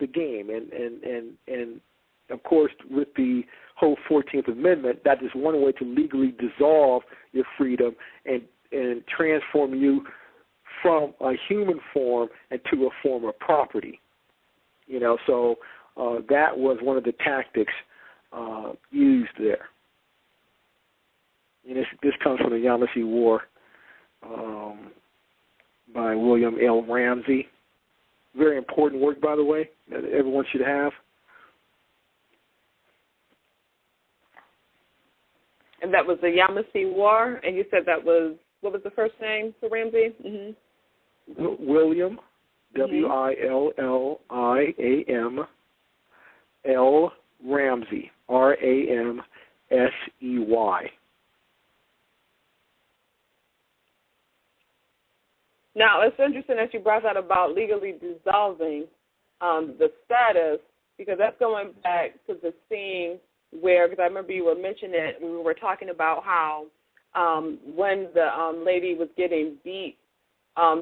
the game. And of course, with the whole 14th Amendment, that is one way to legally dissolve your freedom and transform you from a human form into a form of property. So that was one of the tactics used there. And this comes from the Yamasee War by William L. Ramsey. Very important work, by the way, that everyone should have. And that was the Yamasee War, and you said that was, what was the first name for Ramsey? Mm-hmm. William, William, L. Ramsey, Ramsey. Now, it's interesting that you brought that about legally dissolving the status, because that's going back to the scene where, because I remember you were mentioning it, we were talking about how when the lady was getting beat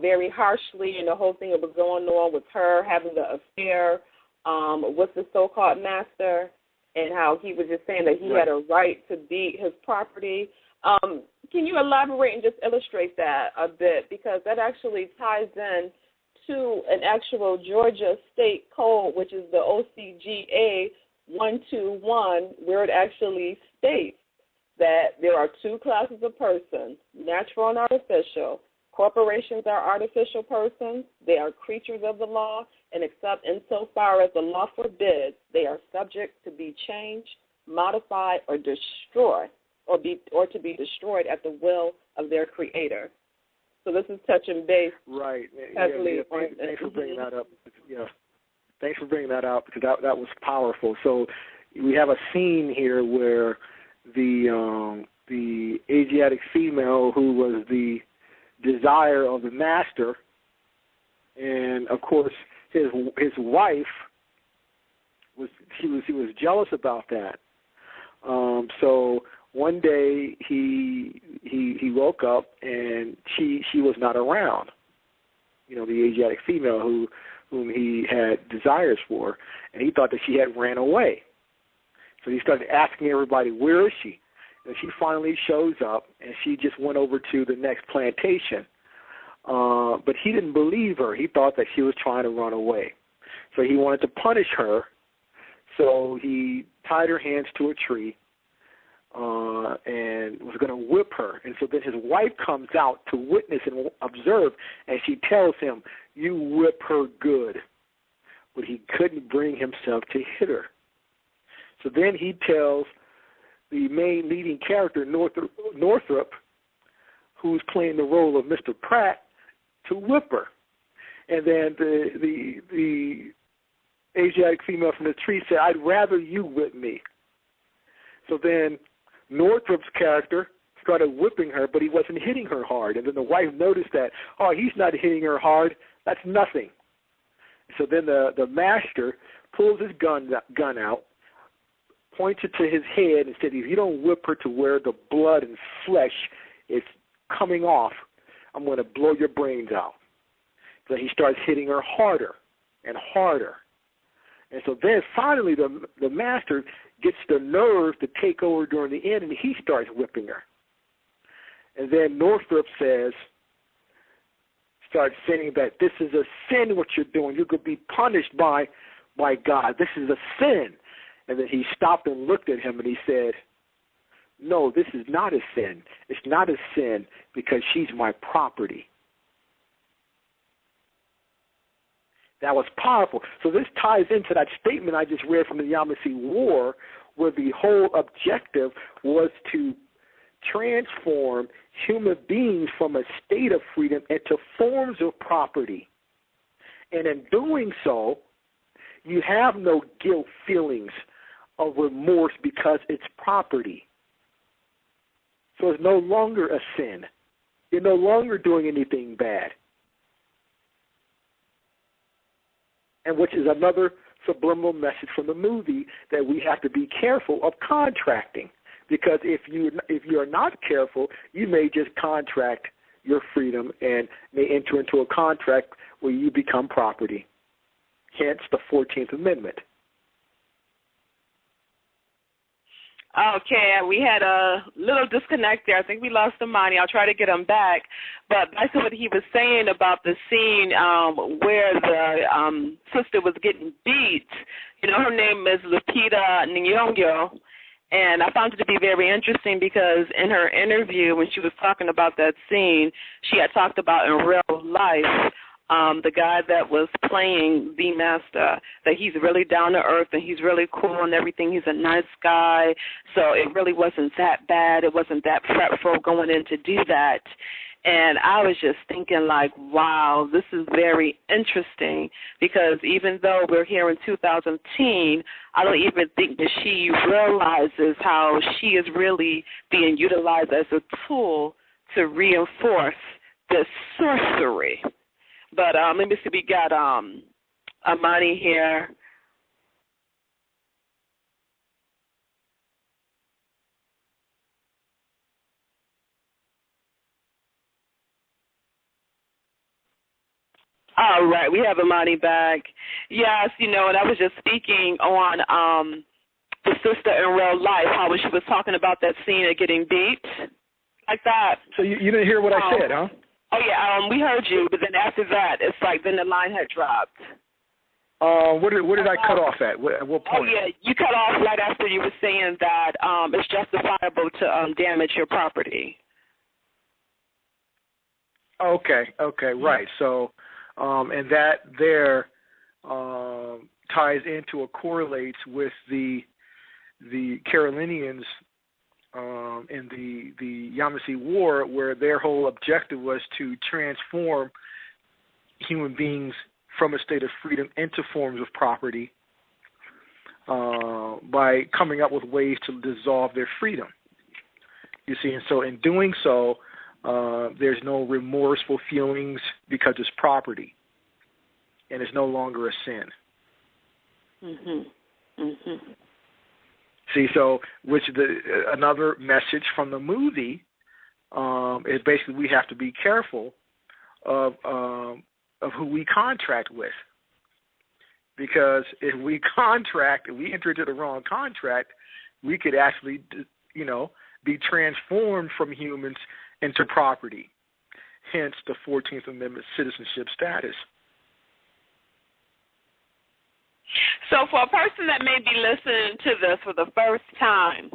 very harshly, and the whole thing that was going on with her having the affair with the so-called master, and how he was just saying that he had a right to beat his property. Can you elaborate and just illustrate that a bit? Because that actually ties in to an actual Georgia state code, which is the OCGA 121, where it actually states that there are two classes of persons, natural and artificial. Corporations are artificial persons. They are creatures of the law, and except insofar as the law forbids, they are subject to be changed, modified, or destroyed, or to be destroyed at the will of their creator. So this is touching base. Right. Heavily Thanks for bringing that up. Thanks for bringing that out, because that was powerful. So we have a scene here where the Asiatic female who was the desire of the master, and of course his wife was jealous about that. So one day he woke up and she was not around. The Asiatic female whom he had desires for, and he thought that she had ran away. So he started asking everybody, where is she? And she finally shows up, and she just went over to the next plantation. But he didn't believe her. He thought that she was trying to run away. So he wanted to punish her. So he tied her hands to a tree and was going to whip her. And so then his wife comes out to witness and observe, and she tells him, you whip her good. But he couldn't bring himself to hit her. So then he tells the main leading character, Northrop, who's playing the role of Mr. Pratt, to whip her. And then the Asiatic female from the tree said, I'd rather you whip me. So then Northrop's character started whipping her, but he wasn't hitting her hard. And then the wife noticed that, he's not hitting her hard. That's nothing. So then the master pulls his gun out, points it to his head, and said, if you don't whip her to where the blood and flesh is coming off, I'm going to blow your brains out. So he starts hitting her harder and harder. And so then finally the master gets the nerve to take over during the end, and he starts whipping her. And then Northrop starts saying that this is a sin what you're doing. You're going to be punished by God. This is a sin. And then he stopped and looked at him and he said, no, this is not a sin. It's not a sin because she's my property. That was powerful. So this ties into that statement I just read from the Yamasee War, where the whole objective was to transform human beings from a state of freedom into forms of property. And in doing so, you have no guilt feelings of remorse because it's property. So it's no longer a sin. You're no longer doing anything bad. And which is another subliminal message from the movie, that we have to be careful of contracting. Because if you are not careful, you may just contract your freedom and may enter into a contract where you become property. hence the 14th Amendment. Okay, we had a little disconnect there. I think we lost Amani. I'll try to get him back. But back to what he was saying about the scene where the sister was getting beat. You know, her name is Pt.8, and I found it to be very interesting because in her interview, when she was talking about that scene, she had talked about in real life the guy that was playing the master, that he's really down to earth and he's really cool and everything. He's a nice guy. So it really wasn't that bad. It wasn't that fretful going in to do that. And I was just thinking like, wow, this is very interesting because even though we're here in 2010, I don't even think that she realizes how she is really being utilized as a tool to reinforce this sorcery. But let me see, we got Amani here. All right, we have Amani back. Yes, you know, and I was just speaking on the sister in real life, how when she was talking about that scene of getting beat, like that. So you didn't hear what I said, huh? Oh, yeah, we heard you, but then after that, it's like then the line had dropped. Where did I cut off at? At what point? Oh, yeah, you cut off right after you were saying that it's justifiable to damage your property. Okay, right. So, and that there ties into or correlates with the Carolinians in the Yamasee War, where their whole objective was to transform human beings from a state of freedom into forms of property by coming up with ways to dissolve their freedom. You see, and so in doing so, there's no remorseful feelings because it's property, and it's no longer a sin. See, so another message from the movie is basically we have to be careful of who we contract with, because if we enter into the wrong contract, we could actually, be transformed from humans into property. Hence the 14th Amendment citizenship status. So for a person that may be listening to this for the first time,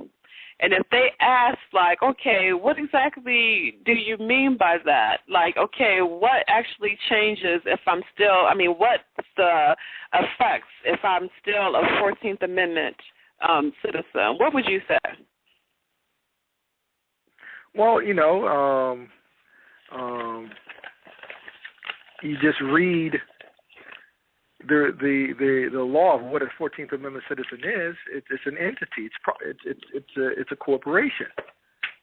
and if they ask, like, okay, what exactly do you mean by that? Like, okay, what actually changes if I'm still, what's the effects if I'm still a 14th Amendment citizen? What would you say? Well, you just read the law of what a 14th Amendment citizen is. It's an entity. It's a corporation.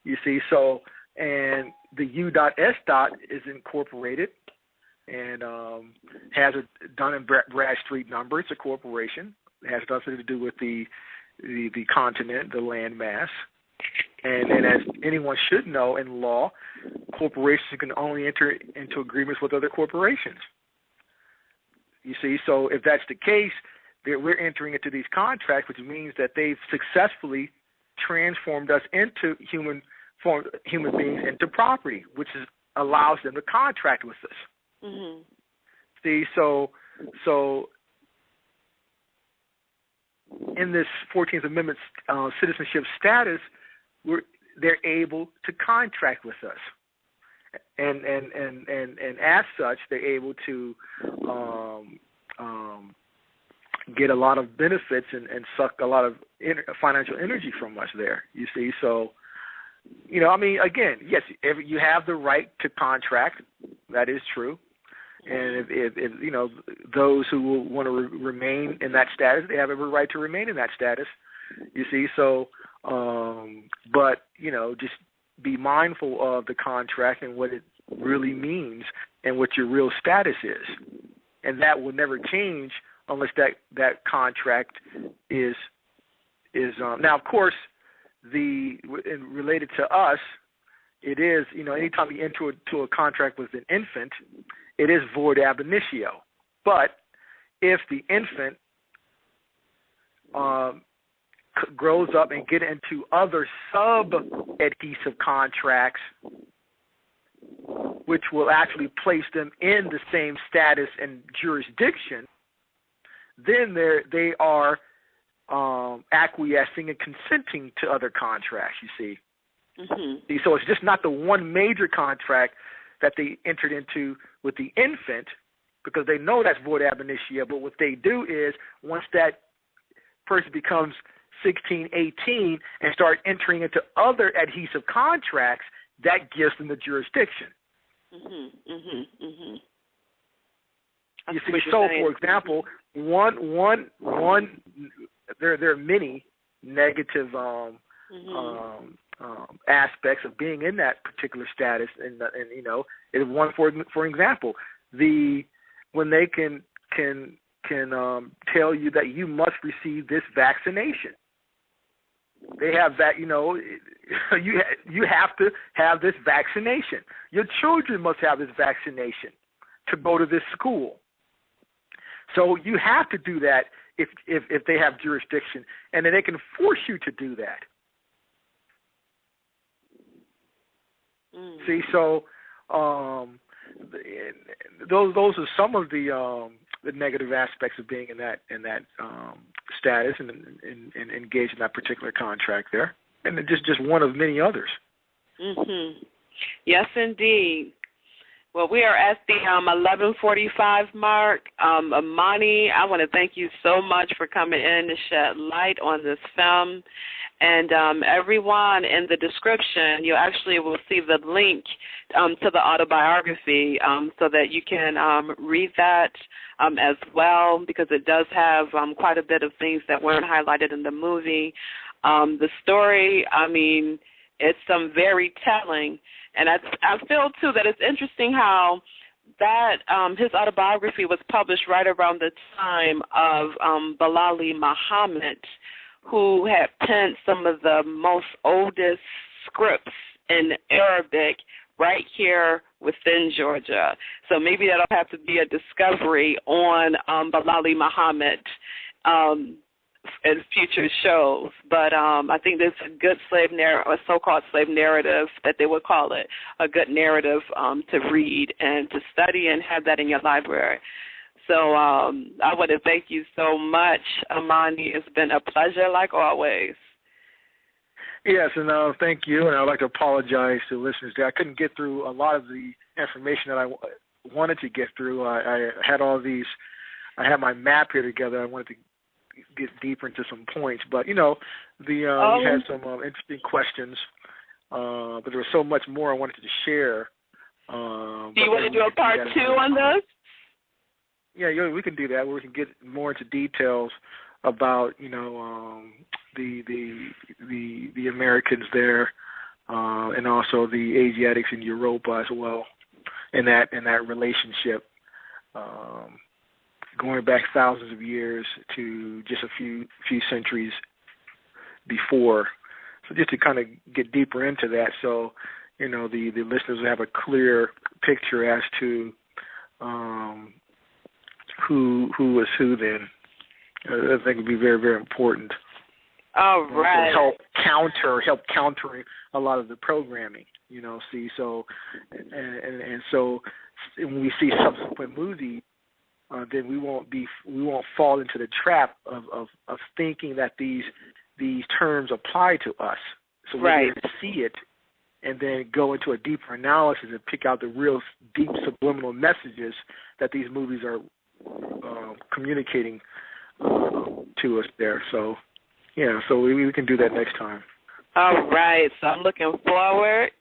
You see, so and the U.S. is incorporated and has a Dun and Bradstreet number. It's a corporation. It has nothing to do with the continent, the land mass. And as anyone should know in law, corporations can only enter into agreements with other corporations. You see, so if that's the case, we're entering into these contracts, which means that they've successfully transformed us into human beings into property, which allows them to contract with us. Mm-hmm. See, so in this 14th Amendment citizenship status, they're able to contract with us, and as such, they're able to get a lot of benefits and suck a lot of financial energy from us there. You see, so again, yes, you have the right to contract. That is true, and if those who will want to remain in that status, they have every right to remain in that status. You see, so. But just be mindful of the contract and what it really means and what your real status is, and that will never change unless that contract is now. Of course, related to us, it is anytime you enter into a contract with an infant, it is void ab initio. But if the infant grows up and get into other sub-adhesive contracts, which will actually place them in the same status and jurisdiction, then they are acquiescing and consenting to other contracts, you see. Mm-hmm. So it's just not the one major contract that they entered into with the infant, because they know that's void ab initio, but what they do is once that person becomes 16, 18, and start entering into other adhesive contracts, that gives them the jurisdiction. Mm-hmm. Mm-hmm. Mm-hmm. You see, so for example, there are many negative aspects of being in that particular status, and you know, one for example, when they can tell you that you must receive this vaccination. They have that, you know, you have to have this vaccination. Your children must have this vaccination to go to this school. So you have to do that if they have jurisdiction, and then they can force you to do that. See, so those are some of the negative aspects of being in that status and engaged in that particular contract there, and just one of many others. Mm-hmm. Yes, indeed. Well, we are at the 11:45 mark. Amani, I want to thank you so much for coming in to shed light on this film. And everyone, in the description, you actually will see the link to the autobiography so that you can read that as well, because it does have quite a bit of things that weren't highlighted in the movie. The story, I mean, it's very telling. And I feel, too, that it's interesting how that his autobiography was published right around the time of Bilal Muhammad, who had penned some of the most oldest scripts in Arabic right here within Georgia. So maybe that'll have to be a discovery on Bilal Muhammad in future shows. But I think there's a good slave narrative, or so-called slave narrative that they would call it, a good narrative to read and to study and have that in your library. So I want to thank you so much, Amani. It's been a pleasure, like always. Yes, and thank you. And I'd like to apologize to listeners there. I couldn't get through a lot of the information that I wanted to get through. I had all these. I had my map here together. I wanted to get deeper into some points, but you know, we had some interesting questions. But there was so much more I wanted to share. Do you want to do a part 2 on this? Yeah, we can do that. Where we can get more into details about, you know, the Americans there, and also the Asiatics in Europa as well, in that relationship, going back thousands of years to just a few centuries before. So just to kind of get deeper into that, so you know the listeners will have a clear picture as to who was who then. I think would be very, very important. All right. Help countering a lot of the programming. You know, see, so and so when we see subsequent movies, then we won't fall into the trap of thinking that these terms apply to us. So we're going to see it and then go into a deeper analysis and pick out the real deep subliminal messages that these movies are communicating to us there. So, yeah, so we can do that next time. All right. So I'm looking forward.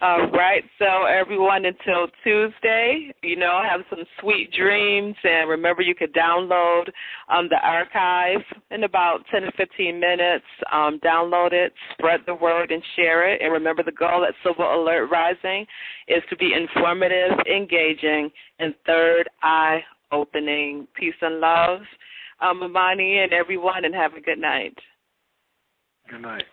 All right. So everyone, until Tuesday, you know, have some sweet dreams. And remember, you could download the archive in about 10 to 15 minutes. Download it, spread the word, and share it. And remember, the goal at Silver Alert Rising is to be informative, engaging, and third eye opening. Peace and love, Amani and everyone, and have a good night. Good night.